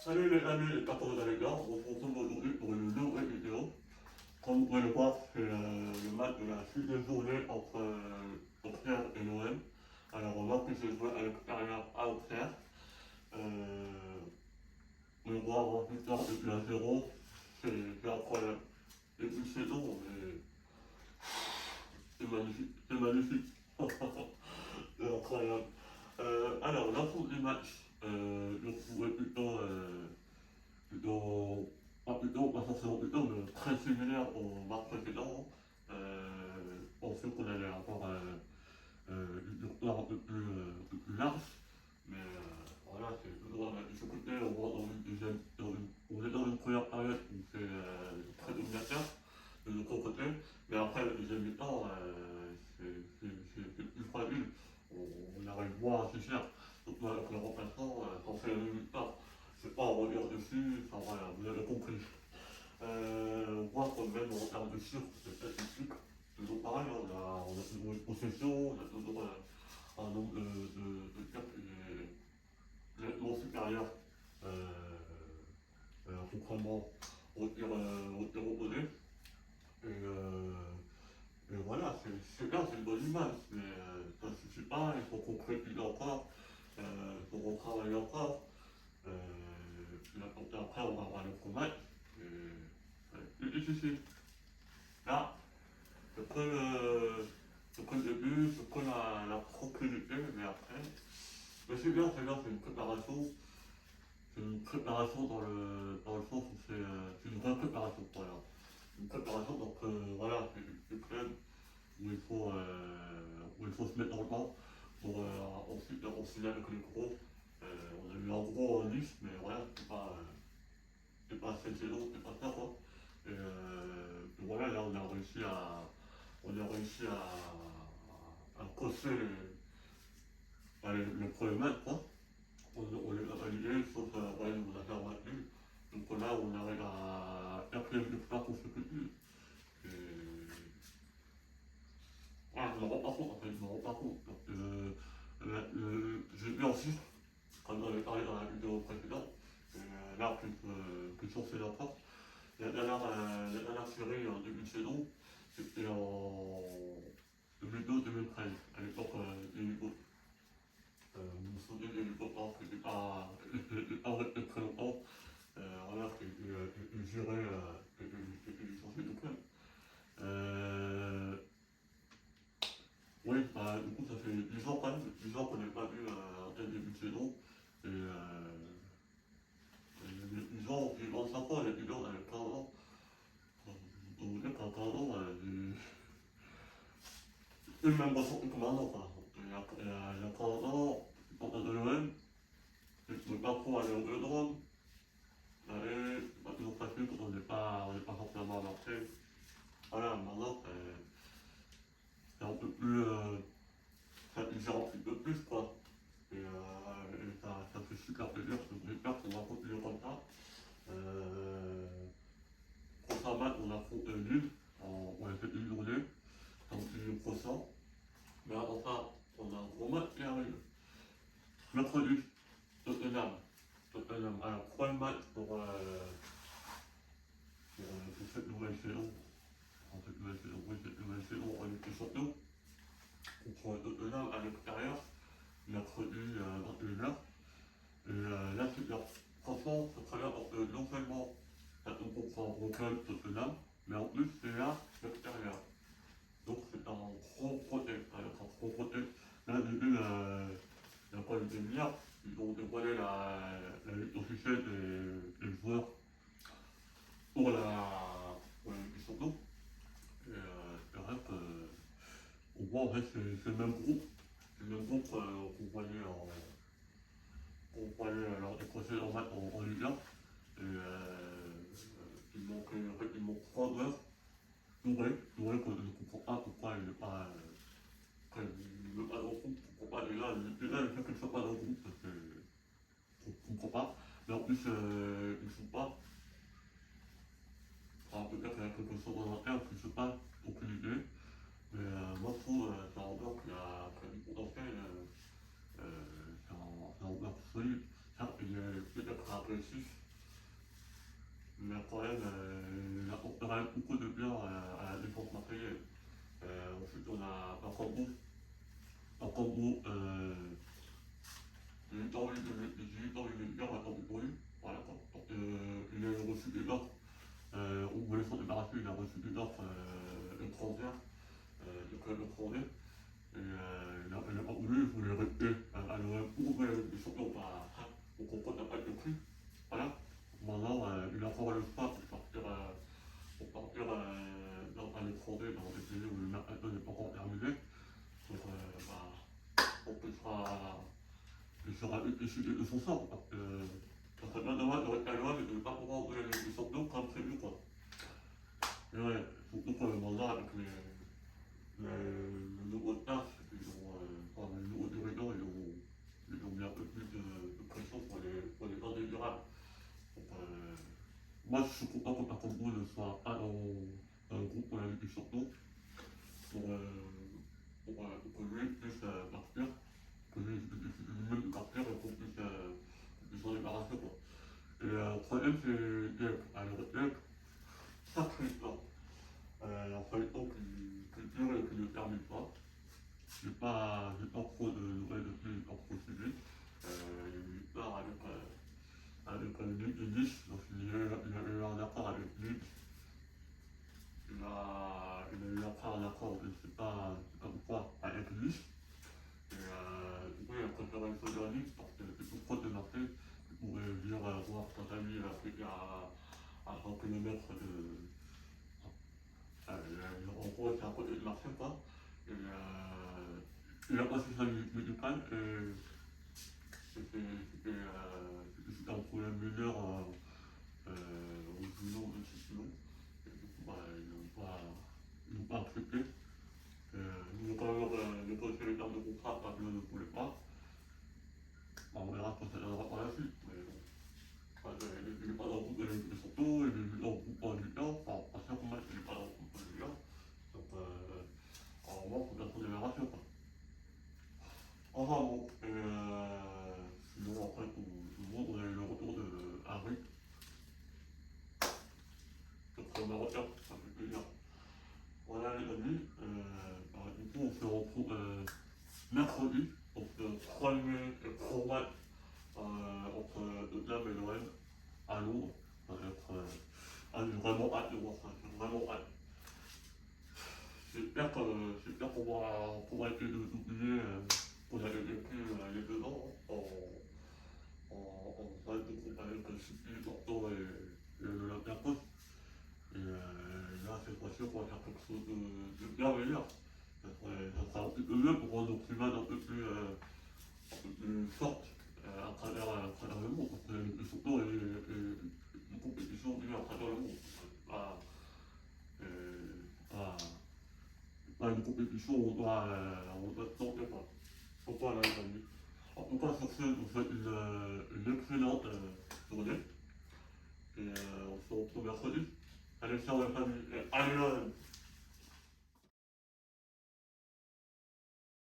Salut les amis, j'espère que vous allez bien. On se retrouve aujourd'hui pour une nouvelle vidéo. Comme vous pouvez le voir, c'est le match de la sixième journée entre Auxerre et l'OM. Alors on voit que c'est joué à l'extérieur à Auxerre. On le voit en victoire depuis 1-0. C'est incroyable. Et puis c'est long, mais c'est magnifique. C'est magnifique. C'est incroyable. Alors, l'ensemble du match, je trouvais plutôt, pas forcément plutôt, mais très similaire au match précédent. On sait qu'on allait avoir une victoire un peu plus large, mais voilà, c'est toujours la difficulté. On voit on est dans une première période où c'est très dominateur de notre côté, mais après le deuxième mi-temps, c'est plus fragile. On arrive moins à se faire. Donc, avec le remplaçant, quand c'est le mi-temps, c'est pas à revenir dessus, enfin voilà, vous avez compris. On voit quand même en termes de chiffres, c'est statistique, toujours pareil, on a toujours une possession, on a toujours un nombre de tirs qui est nettement supérieur, contrairement au tir opposé. Et, voilà, c'est bien, c'est une bonne image, mais ça ne suffit pas, il faut qu'on concrétiser encore, il faut qu'on travaille encore. Puis après, on va avoir le combat. C'est difficile. Là, c'est que le début, c'est que la tranquillité, mais après, mais c'est une préparation. C'est une préparation dans le sens où c'est une vraie préparation. Voilà. Une préparation, donc voilà, c'est une club où il faut se mettre dans le temps pour ensuite enchaîner avec le gros. On a eu un gros en Nice, mais voilà, c'est pas cette saison, c'est pas ça quoi. Et voilà, là on a réussi à casser le premier match quoi. On les a validés, sauf ouais, on a fait un match nul. Donc là, on arrive à quatrième victoire consécutive. Et voilà, je me rends pas compte en fait, je me rends pas compte. Donc, j'ai vu aussi, comme j'en avais parlé dans la vidéo précédente, là, plus sur ces enfants. La dernière série en début de saison, c'était en 2012-2013, à l'époque des Hugo. Vous me souvenez des Hugo, qui n'était pas resté très longtemps. Voilà, qui était géré, qui était licencié du club. Oui, bah, du coup, ça fait 10 ans quand même, 10 ans qu'on n'est pas vu un tel début de saison. Et 10 ans, puis 25 ans, les plus on avait 15 ans. On vous dire qu'à 15 ans, c'est le même ressenti que maintenant. Quoi. Il y a 15 ans, quand on est de l'OM, je ne pouvais pas trop aller au Vélodrome. C'est pas toujours facile quand on n'est pas forcément à Marseille. Voilà, maintenant, c'est un peu plus. Ça digère un petit peu plus, quoi. Et ça fait super plaisir, j'espère qu'on va continuer comme ça. Prochain match, on affronte Lille, on a fait une journée, donc le prochain. Mais avant ça, on a un gros match qui arrive. Mercredi, Tottenham. Tottenham, alors premier match pour cette nouvelle saison. En cette nouvelle saison, oui, cette nouvelle saison, on était champion. Contre Tottenham à l'extérieur, mercredi 21h. Et là, c'est bien. Franchement, c'est très bien parce que non seulement ça nous comprend au club Tottenham, mais en plus c'est là l'extérieur. Donc c'est un gros protège, un gros protège. Là, au début, il n'y a pas eu des milliards, ils ont dévoilé la liste officielle des joueurs pour pour l'émission d'eau. Et c'est vrai qu'on voit en fait c'est le même groupe. C'est le même groupe qu'on voyait lors des précédents matchs en Ligue 1. Et il manque 3 joueurs. Touré que je ne comprends pas pourquoi il n'est pas. Il ne veut pas dans le groupe, pourquoi pas déjà le fait qu'il ne soit pas dans le groupe, parce que je ne comprends pas. Mais en plus, ils ne sont pas. Alors peut-être qu'il y a quelque chose en interne qui se passe, aucune idée. Mais moi je trouve c'est un joueur qui a du potentiel, c'est un joueur solide. Certes, il est peut-être agressif, mais quand même, il apportera beaucoup de bien à la défense marseillaise. Ensuite, on a un combo, j'ai envie de dire, un combo pour lui. Voilà, quoi. Donc, il a reçu des offres, on voulait s'en débarrasser, il a reçu des offres étrangères, de clubs étrangers. Et il a pas voulu, il voulait rester à l'OM ou des champions, on comprend qu'il n'a pas été pris. Voilà. Maintenant, il a encore le choix pour partir à l'étranger, dans des pays où le mercato n'est pas encore terminé. Donc, il sera décidé de son sort. Parce que ça serait bien dommage de rester à l'OM et de ne pas pouvoir ouvrir les champions comme prévu, quoi. Et ouais, surtout pour le mandat avec le nouveau staff, le nouveau dirigeant, ils ont mis un peu plus de pression pour les indésirables. Donc, moi, je suis content que Takambo ne soit pas dans le groupe pour la Ligue des Champions, pour que lui puisse partir, que lui même partir et qu'on puisse s'en débarrasser, quoi. Et le troisième, c'est Dieppe. Alors, Dieppe, sacré temps. Un feuilleton qui dure et qui ne termine pas. J'ai pas trop de nouvelles depuis, j'ai pas trop suivi. Il part avec Nice, donc il a eu un accord avec Nice. Il a eu après un accord, je ne sais pas pourquoi, avec Nice. Et du coup, il a préféré le choisir Nice parce que c'est tout proche de Marseille. Il pourrait venir voir sa famille à 100 km de. En gros, c'est à côté de Marseille, quoi. Et il a passé sa visite médicale et c'était un problème mineur au genou, de ses genoux. Et du coup, ils n'ont pas accepté. Ils ont quand même négocié les termes de contrat parce qu'ils ne voulaient pas. On verra quand ça viendra par la suite. Mais bon, il n'est pas dans le groupe de Soto, il est dans le groupe en Ligue 1. Enfin, à chaque match, il n'est pas dans le groupe en Ligue 1. Donc, normalement, il faut bien son démarration, quoi. Enfin bon, sinon après tout le monde, on a eu le retour de Harry, notre Marocain, ça fait plaisir. Voilà les amis, du coup on se retrouve mercredi, donc le premier gros match entre Tottenham et l'OM à Londres. Ça va être, j'ai vraiment hâte de voir ça, j'ai vraiment hâte. J'espère qu'on va être oublier qu'on avait vécu les 2 ans en phase de groupe avec le City, Porto et l'Olympiakos. Et là, cette fois-ci, on va faire quelque chose de bien meilleur. Ça sera un petit peu mieux pour rendre nos climats un peu plus fortes à travers le monde. Parce que surtout, une compétition vue à travers le monde. Pas une compétition où on doit tenter, quoi. Faut pas là, les amis. En tout cas, sur ce, je vous souhaite une excellente journée. Et on se retrouve mercredi. Allez, ciao la famille. Et allez